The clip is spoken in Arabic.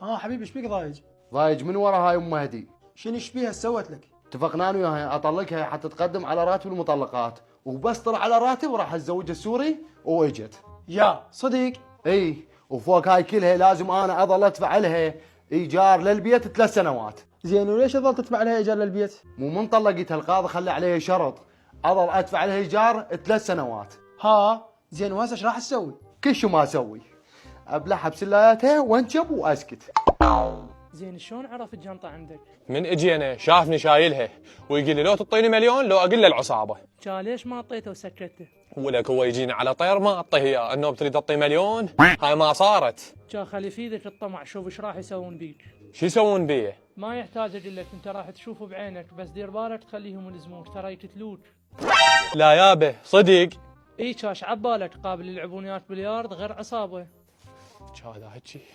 ها حبيبي ايش بيك ضايج؟ ضايج من ورا هاي ام مهدي. شنو ايش بيها سوت لك؟ اتفقنا انا وياها اطلقها حتى تقدم على راتب المطلقات، وبس طلع على راتب وراح اتزوج السوري واجت. يا صديق. اي وفوق هاي كلها لازم انا اظل ادفع لها ايجار للبيت 3 سنوات. زين وليش تظل تدفع لها ايجار للبيت؟ مو من طلقتها القاضي خلى عليها شرط اظل ادفع لها ايجار 3 سنوات. ها زين وهسه ايش راح تسوي؟ كل شو ما اسوي ابلعها بسلاياتها وانشب واسكت. زين شلون عرف الجنطة عندك؟ من اجي انا شافني شايلها ويقول لي لو تعطيني مليون لو اقل له العصابه. كان ليش ما اعطيته وسكته؟ ولك هو يجيني على طير ما اعطيه اياه، انه بتريد تعطيه مليون هاي ما صارت. كان خلي في ذيك الطمع، شوف ايش راح يسوون بيك. شو يسوون بيه؟ ما يحتاج اقول لك، انت راح تشوفه بعينك، بس دير بالك تخليهم يلزموك ترى يقتلوك. لا يابا صدق. اي كاش عبالك قابل يلعبون وياك بلياردو غير عصابه. هذا هيجي